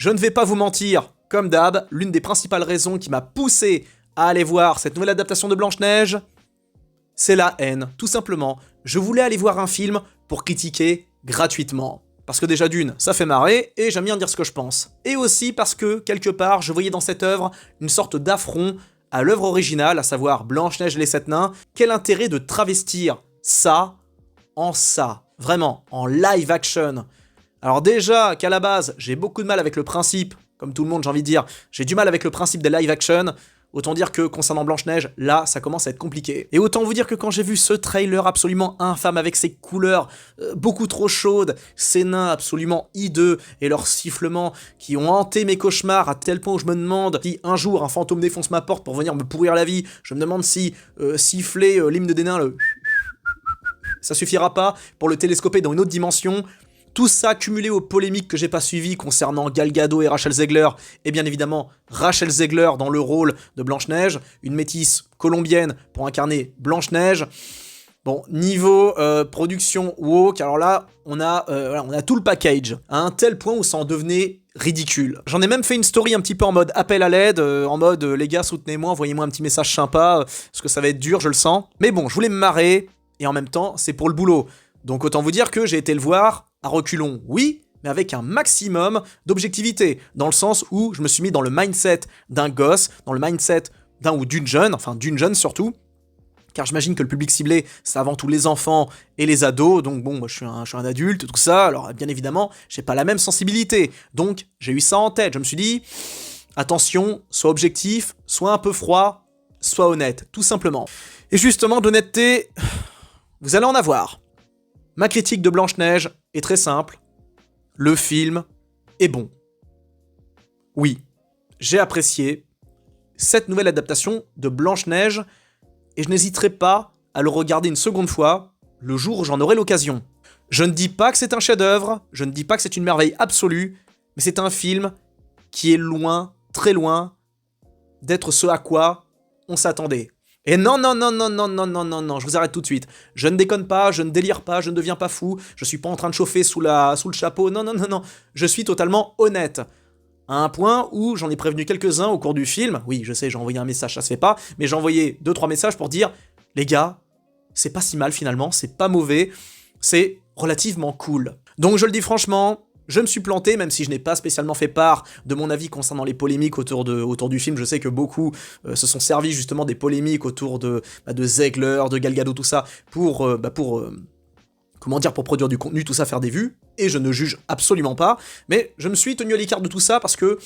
Je ne vais pas vous mentir, comme d'hab, l'une des principales raisons qui m'a poussé à aller voir cette nouvelle adaptation de Blanche-Neige, c'est la haine, tout simplement. Je voulais aller voir un film pour critiquer gratuitement. Parce que déjà d'une, ça fait marrer, et j'aime bien dire ce que je pense. Et aussi parce que, quelque part, je voyais dans cette œuvre une sorte d'affront à l'œuvre originale, à savoir Blanche-Neige et les 7 nains. Quel intérêt de travestir ça en ça, vraiment, en live action. Alors déjà, qu'à la base, j'ai beaucoup de mal avec le principe, comme tout le monde j'ai envie de dire, j'ai du mal avec le principe des live action. Autant dire que concernant Blanche-Neige, là, ça commence à être compliqué. Et autant vous dire que quand j'ai vu ce trailer absolument infâme avec ses couleurs beaucoup trop chaudes, ces nains absolument hideux et leurs sifflements qui ont hanté mes cauchemars à tel point où je me demande si un jour un fantôme défonce ma porte pour venir me pourrir la vie, je me demande si siffler l'hymne des nains, ça suffira pas pour le télescoper dans une autre dimension. Tout ça cumulé aux polémiques que j'ai pas suivies concernant Gal Gadot et Rachel Zegler, et bien évidemment Rachel Zegler dans le rôle de Blanche-Neige, une métisse colombienne pour incarner Blanche-Neige. Bon, niveau production woke, alors là, on a tout le package, à un tel point où ça en devenait ridicule. J'en ai même fait une story un petit peu en mode appel à l'aide, en mode les gars soutenez-moi, envoyez-moi un petit message sympa, parce que ça va être dur, je le sens. Mais bon, je voulais me marrer, et en même temps, c'est pour le boulot. Donc autant vous dire que j'ai été le voir à reculons, oui, mais avec un maximum d'objectivité, dans le sens où je me suis mis dans le mindset d'un gosse, dans le mindset d'un ou d'une jeune, enfin d'une jeune surtout, car j'imagine que le public ciblé, c'est avant tout les enfants et les ados, donc bon, moi je suis un adulte, tout ça, alors bien évidemment, j'ai pas la même sensibilité, donc j'ai eu ça en tête, je me suis dit, attention, sois objectif, sois un peu froid, sois honnête, tout simplement. Et justement, d'honnêteté, vous allez en avoir. Ma critique de Blanche-Neige est très simple. Le film est bon. Oui, j'ai apprécié cette nouvelle adaptation de Blanche-Neige et je n'hésiterai pas à le regarder une seconde fois le jour où j'en aurai l'occasion. Je ne dis pas que c'est un chef-d'œuvre, je ne dis pas que c'est une merveille absolue, mais c'est un film qui est loin, très loin, d'être ce à quoi on s'attendait. Et non, je vous arrête tout de suite. Je ne déconne pas, je ne délire pas, je ne deviens pas fou, je suis pas en train de chauffer sous le chapeau, non. Je suis totalement honnête. À un point où j'en ai prévenu quelques-uns au cours du film, oui, je sais, j'ai envoyé un message, ça se fait pas, mais j'ai envoyé 2-3 messages pour dire, les gars, c'est pas si mal finalement, c'est pas mauvais, c'est relativement cool. Donc je le dis franchement, je me suis planté, même si je n'ai pas spécialement fait part de mon avis concernant les polémiques autour du film. Je sais que beaucoup se sont servis justement des polémiques autour de Zegler, de Gal Gadot, tout ça, pour produire du contenu, tout ça, faire des vues. Et je ne juge absolument pas, mais je me suis tenu à l'écart de tout ça parce que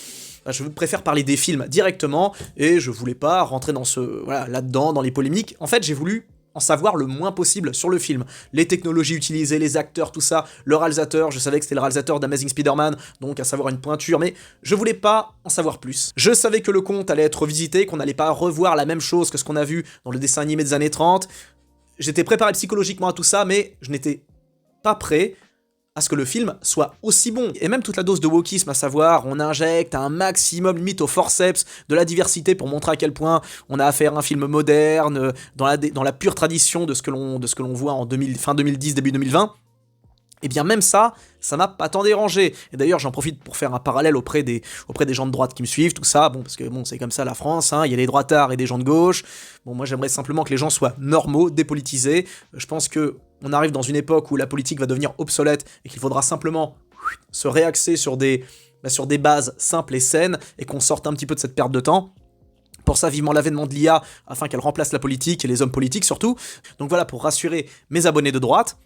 je préfère parler des films directement, et je voulais pas rentrer là-dedans, dans les polémiques. En fait, j'ai voulu en savoir le moins possible sur le film. Les technologies utilisées, les acteurs, tout ça, le réalisateur, je savais que c'était le réalisateur d'Amazing Spider-Man, donc à savoir une pointure, mais je voulais pas en savoir plus. Je savais que le conte allait être revisité, qu'on n'allait pas revoir la même chose que ce qu'on a vu dans le dessin animé des années 30. J'étais préparé psychologiquement à tout ça, mais je n'étais pas prêt à ce que le film soit aussi bon. Et même toute la dose de wokisme, à savoir, on injecte un maximum, limite au forceps, de la diversité pour montrer à quel point on a affaire à un film moderne, dans la pure tradition de ce que l'on voit en fin 2010, début 2020. Et bien même ça m'a pas tant dérangé. Et d'ailleurs, j'en profite pour faire un parallèle auprès des gens de droite qui me suivent, tout ça, bon, parce que bon, c'est comme ça la France, hein, il y a des droitards et des gens de gauche. Bon, moi j'aimerais simplement que les gens soient normaux, dépolitisés. Je pense que on arrive dans une époque où la politique va devenir obsolète et qu'il faudra simplement se réaxer sur des bases simples et saines et qu'on sorte un petit peu de cette perte de temps. Pour ça, vivement l'avènement de l'IA, afin qu'elle remplace la politique et les hommes politiques surtout. Donc voilà, pour rassurer mes abonnés de droite,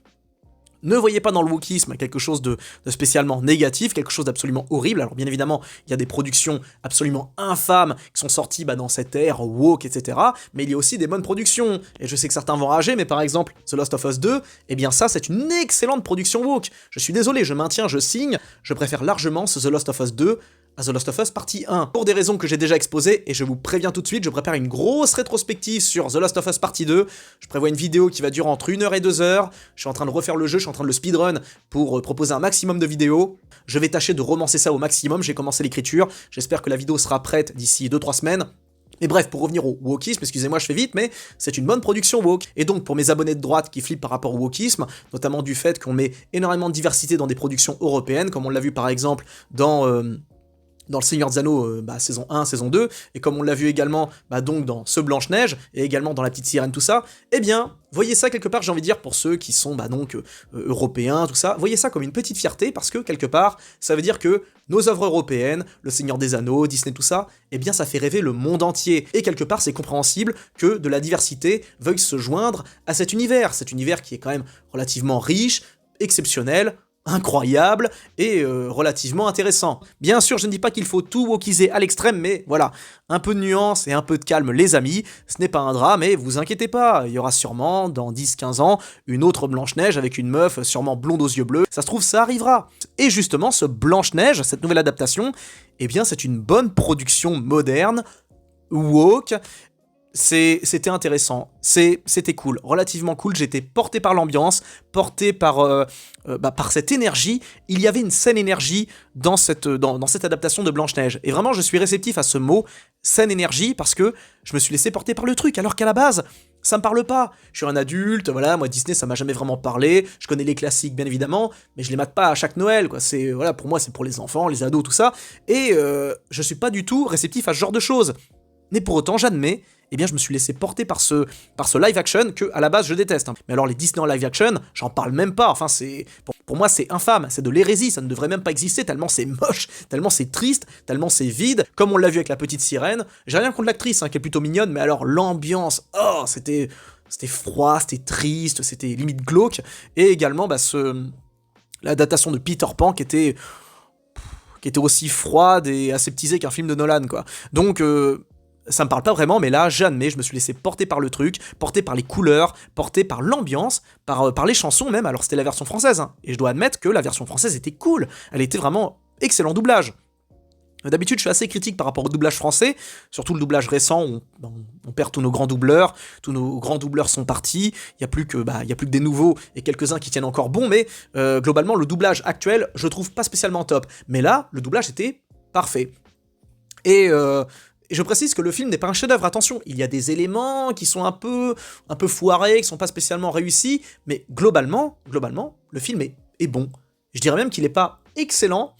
ne voyez pas dans le wokisme quelque chose de spécialement négatif, quelque chose d'absolument horrible. Alors bien évidemment, il y a des productions absolument infâmes qui sont sorties dans cette ère woke, etc. Mais il y a aussi des bonnes productions. Et je sais que certains vont rager, mais par exemple, The Last of Us 2, eh bien ça, c'est une excellente production woke. Je suis désolé, je maintiens, je signe, je préfère largement ce The Last of Us 2 à The Last of Us partie 1. Pour des raisons que j'ai déjà exposées, et je vous préviens tout de suite, je prépare une grosse rétrospective sur The Last of Us partie 2. Je prévois une vidéo qui va durer entre 1 heure et 2 heures. Je suis en train de refaire le jeu, je suis en train de le speedrun pour proposer un maximum de vidéos. Je vais tâcher de romancer ça au maximum, j'ai commencé l'écriture. J'espère que la vidéo sera prête d'ici 2-3 semaines. Mais bref, pour revenir au wokisme, excusez-moi, je fais vite, mais c'est une bonne production woke. Et donc, pour mes abonnés de droite qui flippent par rapport au wokisme, notamment du fait qu'on met énormément de diversité dans des productions européennes, comme on l'a vu par exemple dans dans Le Seigneur des Anneaux, saison 1, saison 2, et comme on l'a vu également donc dans ce Blanche-Neige, et également dans La Petite Sirène, tout ça, eh bien, voyez ça quelque part, j'ai envie de dire, pour ceux qui sont européens, tout ça, voyez ça comme une petite fierté, parce que quelque part, ça veut dire que nos œuvres européennes, Le Seigneur des Anneaux, Disney, tout ça, eh bien ça fait rêver le monde entier, et quelque part c'est compréhensible que de la diversité veuille se joindre à cet univers qui est quand même relativement riche, exceptionnel, incroyable et relativement intéressant. Bien sûr, je ne dis pas qu'il faut tout wokiser à l'extrême, mais voilà, un peu de nuance et un peu de calme, les amis, ce n'est pas un drame, et vous inquiétez pas, il y aura sûrement, dans 10-15 ans, une autre Blanche-Neige avec une meuf sûrement blonde aux yeux bleus, ça se trouve, ça arrivera. Et justement, ce Blanche-Neige, cette nouvelle adaptation, eh bien, c'est une bonne production moderne, woke. C'était intéressant, c'était cool, relativement cool, j'étais porté par l'ambiance, porté par cette énergie. Il y avait une saine énergie dans cette adaptation de Blanche-Neige, et vraiment je suis réceptif à ce mot, saine énergie, parce que je me suis laissé porter par le truc, alors qu'à la base, ça me parle pas. Je suis un adulte, voilà, moi Disney ça m'a jamais vraiment parlé, je connais les classiques bien évidemment, mais je les mate pas à chaque Noël, quoi. C'est, voilà, pour moi c'est pour les enfants, les ados, tout ça, et je suis pas du tout réceptif à ce genre de choses. Mais pour autant, j'admets, eh bien je me suis laissé porter par ce live action que à la base je déteste. Mais alors les Disney en live action, j'en parle même pas, enfin c'est... Pour moi c'est infâme, c'est de l'hérésie, ça ne devrait même pas exister, tellement c'est moche, tellement c'est triste, tellement c'est vide, comme on l'a vu avec La Petite Sirène. J'ai rien contre l'actrice, qui est plutôt mignonne, mais alors l'ambiance, c'était froid, c'était triste, c'était limite glauque, et également l'adaptation de Peter Pan qui était aussi froide et aseptisée qu'un film de Nolan, quoi. Donc... ça me parle pas vraiment, mais là, j'admets, je me suis laissé porter par le truc, porter par les couleurs, porter par l'ambiance, par les chansons même. Alors c'était la version française, et je dois admettre que la version française était cool, elle était vraiment excellent doublage. D'habitude, je suis assez critique par rapport au doublage français, surtout le doublage récent, où on perd tous nos grands doubleurs sont partis, il y a plus que des nouveaux et quelques-uns qui tiennent encore bon, mais globalement, le doublage actuel, je trouve pas spécialement top. Mais là, le doublage était parfait. Et je précise que le film n'est pas un chef-d'œuvre, attention, il y a des éléments qui sont un peu foirés, qui sont pas spécialement réussis, mais globalement, le film est bon. Je dirais même qu'il n'est pas excellent,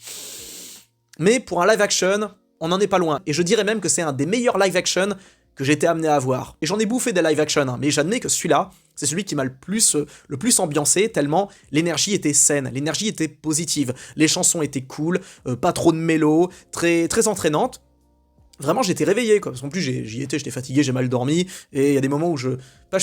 mais pour un live-action, on n'en est pas loin. Et je dirais même que c'est un des meilleurs live-action que j'ai été amené à voir. Et j'en ai bouffé des live-action, mais j'admets que celui-là, c'est celui qui m'a le plus ambiancé, tellement l'énergie était saine, l'énergie était positive, les chansons étaient cool, pas trop de mélo, très, très entraînantes. Vraiment, j'étais réveillé, quoi, parce qu'en plus, j'étais fatigué, j'ai mal dormi, et il y a des moments où je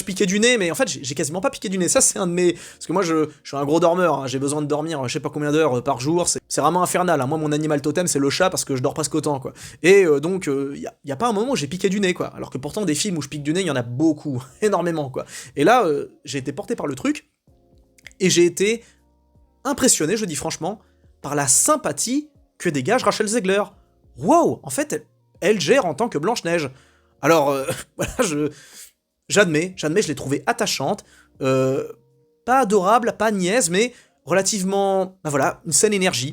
piquais du nez, mais en fait, j'ai quasiment pas piqué du nez, ça c'est un de mes... Parce que moi, je suis un gros dormeur, j'ai besoin de dormir je sais pas combien d'heures par jour, c'est vraiment infernal, moi, mon animal totem, c'est le chat, parce que je dors presque autant, quoi. Et donc, y a pas un moment où j'ai piqué du nez, quoi, alors que pourtant, des films où je pique du nez, il y en a beaucoup, énormément, quoi. Et là, j'ai été porté par le truc, et j'ai été impressionné, je dis franchement, par la sympathie que dégage Rachel Zegler. Wow, en fait, elle gère en tant que Blanche-Neige. Alors, voilà, j'admets, je l'ai trouvée attachante, pas adorable, pas niaise, mais relativement, une saine énergie.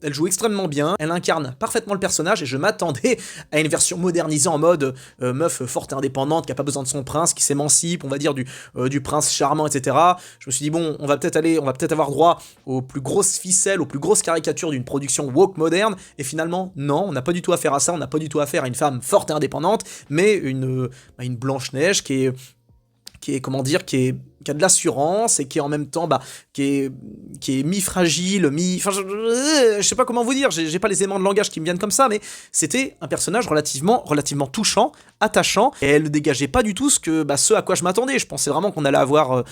Elle joue extrêmement bien, elle incarne parfaitement le personnage, et je m'attendais à une version modernisée en mode meuf forte et indépendante, qui a pas besoin de son prince, qui s'émancipe, on va dire, du prince charmant, etc. Je me suis dit, bon, on va peut-être avoir droit aux plus grosses ficelles, aux plus grosses caricatures d'une production woke moderne, et finalement, non, on n'a pas du tout affaire à ça, on n'a pas du tout affaire à une femme forte et indépendante, mais une Blanche-Neige qui a de l'assurance et qui est en même temps qui est mi-fragile, enfin je sais pas comment vous dire, j'ai pas les éléments de langage qui me viennent comme ça, mais c'était un personnage relativement touchant, attachant, et elle ne dégageait pas du tout ce à quoi je m'attendais. Je pensais vraiment qu'on allait avoir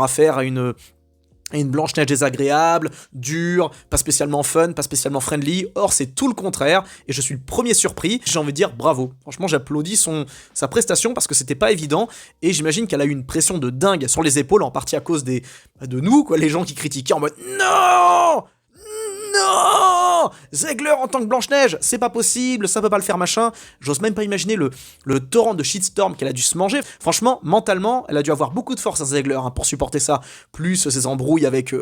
affaire à une Blanche-Neige désagréable, dure, pas spécialement fun, pas spécialement friendly. Or, c'est tout le contraire, et je suis le premier surpris. J'ai envie de dire bravo. Franchement, j'applaudis sa prestation, parce que c'était pas évident, et j'imagine qu'elle a eu une pression de dingue sur les épaules, en partie à cause de nous, quoi, les gens qui critiquaient en mode « Non ! Non ! Zegler en tant que Blanche-Neige, c'est pas possible, ça peut pas le faire, machin. » J'ose même pas imaginer le torrent de shitstorm qu'elle a dû se manger. Franchement, mentalement, elle a dû avoir beaucoup de force, à Zegler, pour supporter ça. Plus ses embrouilles avec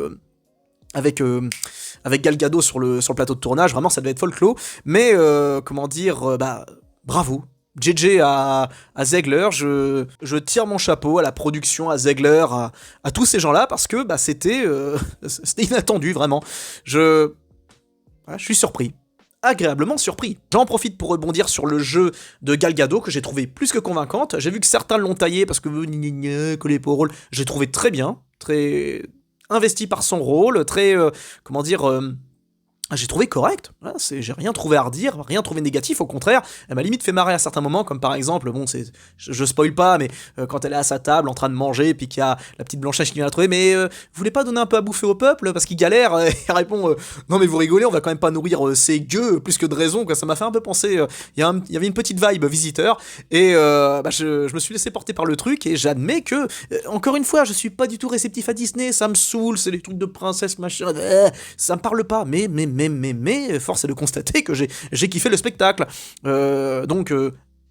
Gal Gadot sur le plateau de tournage. Vraiment, ça devait être folklore. Mais, bravo. JJ à Zegler, je tire mon chapeau à la production, à Zegler, à tous ces gens-là, parce que c'était inattendu, vraiment. Voilà, je suis surpris. Agréablement surpris. J'en profite pour rebondir sur le jeu de Gal Gadot que j'ai trouvé plus que convaincante. J'ai vu que certains l'ont taillé parce que collé pour rôle. J'ai trouvé très bien, très investi par son rôle, très j'ai trouvé correct, voilà, j'ai rien trouvé à redire, rien trouvé négatif, au contraire, elle m'a limite fait marrer à certains moments, comme par exemple, bon, je spoil pas, mais quand elle est à sa table en train de manger, puis qu'il y a la petite Blanche-Neige qui vient la trouver, mais vous voulez pas donner un peu à bouffer au peuple, parce qu'il galère, elle répond, non mais vous rigolez, on va quand même pas nourrir ces gueux, plus que de raison, quoi. Ça m'a fait un peu penser, il y avait une petite vibe visiteur, et je me suis laissé porter par le truc, et j'admets que, encore une fois, je suis pas du tout réceptif à Disney, ça me saoule, c'est des trucs de princesse, machin, ça me parle pas, mais force est de constater que j'ai kiffé le spectacle.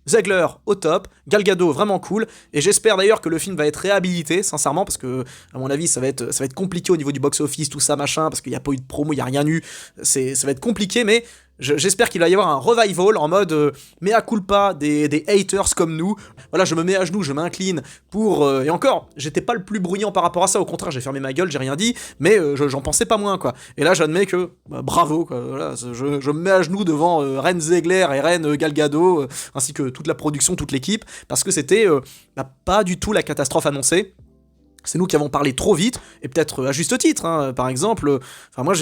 Zegler au top, Gal Gadot vraiment cool, et j'espère d'ailleurs que le film va être réhabilité, sincèrement, parce que à mon avis ça va être compliqué au niveau du box-office, tout ça machin, parce qu'il n'y a pas eu de promo, il n'y a rien eu, ça va être compliqué, mais j'espère qu'il va y avoir un revival en mode mea culpa des haters comme nous. Voilà, je me mets à genoux, je m'incline pour... et encore, j'étais pas le plus bruyant par rapport à ça, au contraire, j'ai fermé ma gueule, j'ai rien dit, mais j'en pensais pas moins, quoi. Et là, j'admets que, bravo, quoi, voilà, je me mets à genoux devant Ren Zegler et Ren Gal Gadot, ainsi que toute la production, toute l'équipe, parce que c'était pas du tout la catastrophe annoncée. C'est nous qui avons parlé trop vite, et peut-être à juste titre, hein, par exemple, moi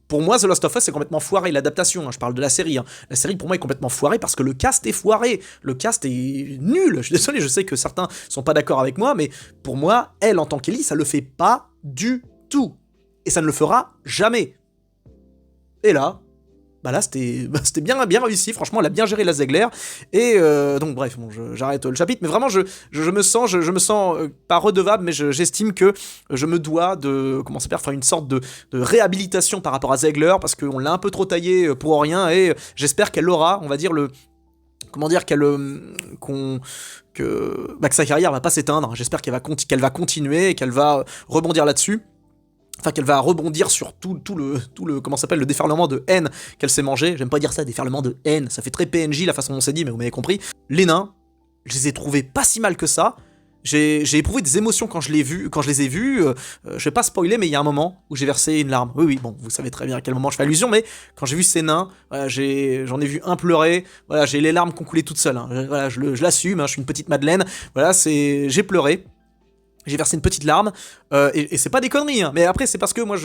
pour moi, The Last of Us, c'est complètement foiré, l'adaptation, hein, je parle de la série. Hein. La série, pour moi, est complètement foirée parce que le cast est foiré. Le cast est nul. Je suis désolé, je sais que certains sont pas d'accord avec moi, mais pour moi, elle, en tant qu'Ellie, ça le fait pas du tout. Et ça ne le fera jamais. Et là, c'était bien réussi, franchement, elle a bien géré la Zegler, et donc bref, bon, j'arrête le chapitre, mais vraiment, je me sens pas redevable, mais j'estime que je me dois de commencer par faire une sorte de réhabilitation par rapport à Zegler, parce qu'on l'a un peu trop taillé pour rien, et j'espère qu'elle aura, on va dire, que sa carrière va pas s'éteindre, j'espère qu'elle va continuer, et qu'elle va rebondir là-dessus. Enfin, qu'elle va rebondir sur tout le comment s'appelle, le déferlement de haine qu'elle s'est mangé. J'aime pas dire ça, déferlement de haine, ça fait très PNJ la façon dont c'est dit, mais vous m'avez compris. Les nains, je les ai trouvés pas si mal que ça. J'ai éprouvé des émotions quand je les ai vus. Je vais pas spoiler, mais il y a un moment où j'ai versé une larme. Oui, bon, vous savez très bien à quel moment je fais allusion, mais quand j'ai vu ces nains, voilà, j'en ai vu un pleurer. Voilà, j'ai les larmes qui ont coulé toutes seules. Hein. Voilà, je l'assume, hein, je suis une petite Madeleine. Voilà, j'ai pleuré. J'ai versé une petite larme, et c'est pas des conneries, hein, mais après c'est parce que moi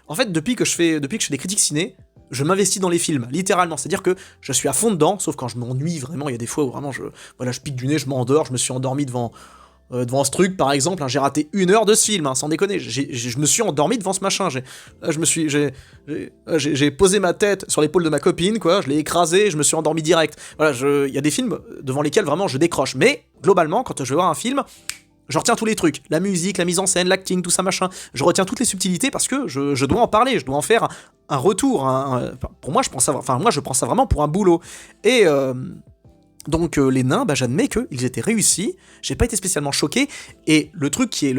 en fait depuis que je fais des critiques ciné, je m'investis dans les films, littéralement, c'est-à-dire que je suis à fond dedans, sauf quand je m'ennuie vraiment, il y a des fois où vraiment je pique du nez, je m'endors, je me suis endormi devant ce truc par exemple, hein, j'ai raté 1 heure de ce film, hein, sans déconner, je me suis endormi devant ce machin, j'ai posé ma tête sur l'épaule de ma copine, quoi, je l'ai écrasé, je me suis endormi direct, voilà, il y a des films devant lesquels vraiment je décroche, mais globalement quand je vais voir un film, je retiens tous les trucs, la musique, la mise en scène, l'acting, tout ça machin. Je retiens toutes les subtilités parce que je dois en parler, je dois en faire un retour. Pour moi, je prends ça vraiment pour un boulot. Et donc les nains, j'admets qu'ils étaient réussis. J'ai pas été spécialement choqué. Et le truc qui est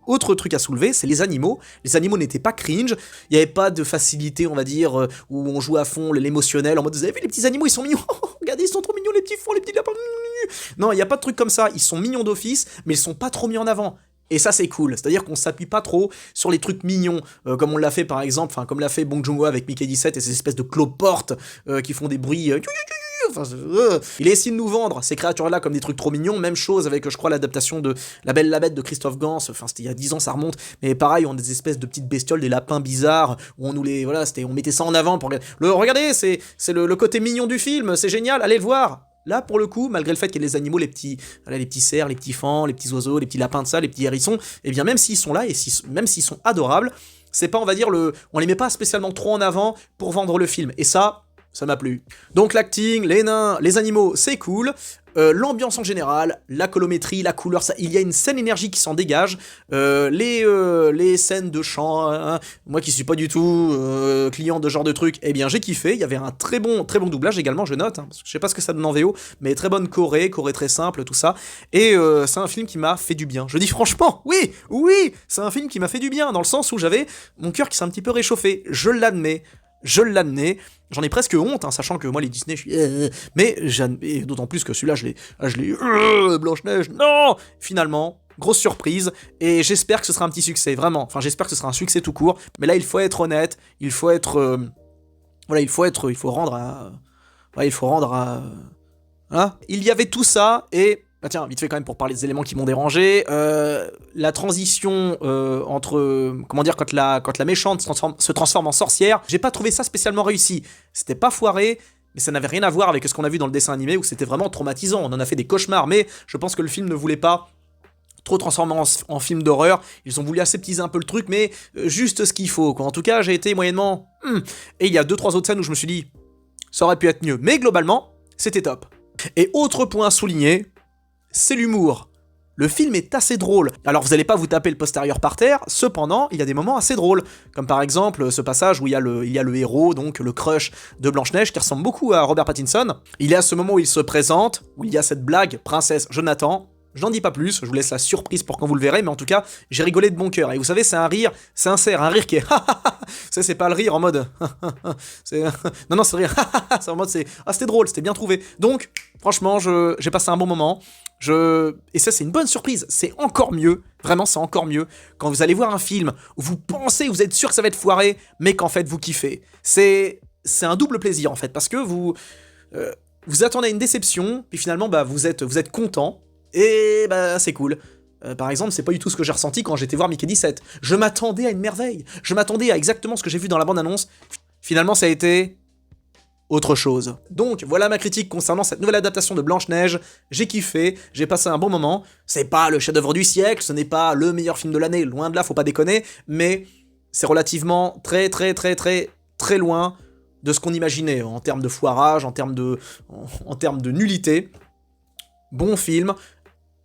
autre truc à soulever, c'est les animaux. Les animaux n'étaient pas cringe, il n'y avait pas de facilité, on va dire, où on joue à fond l'émotionnel, en mode, vous avez vu les petits animaux, ils sont mignons, regardez, ils sont trop mignons, les petits fous, les petits lapins. Non, il n'y a pas de truc comme ça, ils sont mignons d'office, mais ils sont pas trop mis en avant. Et ça c'est cool, c'est-à-dire qu'on s'appuie pas trop sur les trucs mignons, comme on l'a fait par exemple, comme l'a fait Bong Joon-ho avec Mickey 17 et ces espèces de cloportes qui font des bruits... il a essayé de nous vendre ces créatures-là comme des trucs trop mignons. Même chose avec, je crois, l'adaptation de La Belle et la Bête de Christophe Gans. Enfin, c'était il y a 10 ans, ça remonte. Mais pareil, on a des espèces de petites bestioles, des lapins bizarres, où on nous les... Voilà, on mettait ça en avant pour... Regardez, c'est le côté mignon du film, c'est génial, allez le voir. Là, pour le coup, malgré le fait qu'il y ait les animaux, les petits cerfs, les petits fans, les petits oiseaux, les petits lapins de ça, les petits hérissons, et bien même s'ils sont là, et même s'ils sont adorables, c'est pas, on va dire, on les met pas spécialement trop en avant pour vendre le film. Et ça m'a plu. Donc l'acting, les nains, les animaux, c'est cool. L'ambiance en général, la colométrie, la couleur, il y a une saine énergie qui s'en dégage. Les scènes de chant, hein, moi qui suis pas du tout client de ce genre de truc, eh bien j'ai kiffé. Il y avait un très bon doublage également, je note, hein, parce que je sais pas ce que ça donne en VO, mais très bonne choré très simple, tout ça. Et c'est un film qui m'a fait du bien. Je dis franchement, oui, c'est un film qui m'a fait du bien, dans le sens où j'avais mon cœur qui s'est un petit peu réchauffé. Je l'admets. J'en ai presque honte, hein, sachant que moi les Disney, je suis... mais d'autant plus que celui-là, je l'ai... Blanche-Neige, non. Finalement, grosse surprise, et j'espère que ce sera un petit succès, vraiment. Enfin, j'espère que ce sera un succès tout court, mais là, il faut être honnête, il faut être... voilà, il faut rendre à... Ouais, il faut rendre à... Voilà. Il y avait tout ça, et... Bah tiens, vite fait quand même pour parler des éléments qui m'ont dérangé, la transition entre... Comment dire, quand la méchante se transforme en sorcière, j'ai pas trouvé ça spécialement réussi. C'était pas foiré, mais ça n'avait rien à voir avec ce qu'on a vu dans le dessin animé, où c'était vraiment traumatisant, on en a fait des cauchemars, mais je pense que le film ne voulait pas trop transformé en film d'horreur. Ils ont voulu aseptiser un peu le truc, mais juste ce qu'il faut, quoi. En tout cas, j'ai été moyennement... Et il y a 2-3 autres scènes où je me suis dit, ça aurait pu être mieux. Mais globalement, c'était top. Et autre point à souligner, c'est l'humour. Le film est assez drôle. Alors vous allez pas vous taper le postérieur par terre, cependant, il y a des moments assez drôles. Comme par exemple ce passage où il y a le héros, donc le crush de Blanche-Neige, qui ressemble beaucoup à Robert Pattinson. Il y a ce moment où il se présente, où il y a cette blague, princesse Jonathan. Je n'en dis pas plus, je vous laisse la surprise pour quand vous le verrez, mais en tout cas, j'ai rigolé de bon cœur. Et vous savez, c'est un rire sincère, un rire qui est... c'est pas le rire en mode... non, c'est le rire... c'est en mode, c'était drôle, c'était bien trouvé. Donc, franchement, j'ai passé un bon moment. Et ça, c'est une bonne surprise. C'est encore mieux, vraiment, c'est encore mieux, quand vous allez voir un film où vous pensez, vous êtes sûr que ça va être foiré, mais qu'en fait, vous kiffez. C'est un double plaisir, en fait, parce que vous attendez à une déception, puis finalement, bah, vous êtes content, et bah c'est cool. Par exemple, c'est pas du tout ce que j'ai ressenti quand j'étais voir Mickey 17. Je m'attendais à une merveille. Je m'attendais à exactement ce que j'ai vu dans la bande-annonce. Finalement, ça a été... autre chose. Donc, voilà ma critique concernant cette nouvelle adaptation de Blanche-Neige. J'ai kiffé, j'ai passé un bon moment. C'est pas le chef-d'œuvre du siècle, ce n'est pas le meilleur film de l'année, loin de là, faut pas déconner, mais c'est relativement très loin de ce qu'on imaginait, en termes de foirage, en termes de nullité. Bon film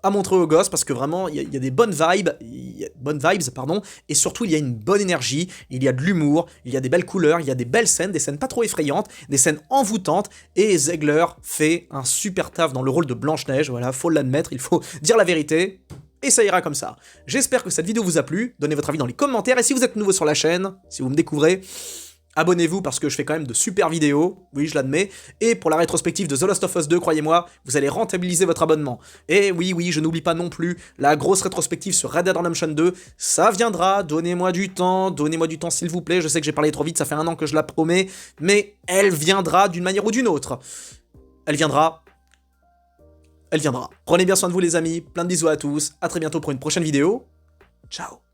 à montrer aux gosses, parce que vraiment, il y a des bonnes vibes, et surtout, il y a une bonne énergie, il y a de l'humour, il y a des belles couleurs, il y a des belles scènes, des scènes pas trop effrayantes, des scènes envoûtantes, et Zegler fait un super taf dans le rôle de Blanche-Neige, voilà, faut l'admettre, il faut dire la vérité, et ça ira comme ça. J'espère que cette vidéo vous a plu, donnez votre avis dans les commentaires, et si vous êtes nouveau sur la chaîne, si vous me découvrez, abonnez-vous parce que je fais quand même de super vidéos, oui je l'admets, et pour la rétrospective de The Last of Us 2, croyez-moi, vous allez rentabiliser votre abonnement. Et oui, je n'oublie pas non plus la grosse rétrospective sur Red Dead Redemption 2, ça viendra, donnez-moi du temps s'il vous plaît, je sais que j'ai parlé trop vite, ça fait 1 an que je la promets, mais elle viendra d'une manière ou d'une autre. Elle viendra. Prenez bien soin de vous les amis, plein de bisous à tous, à très bientôt pour une prochaine vidéo, ciao.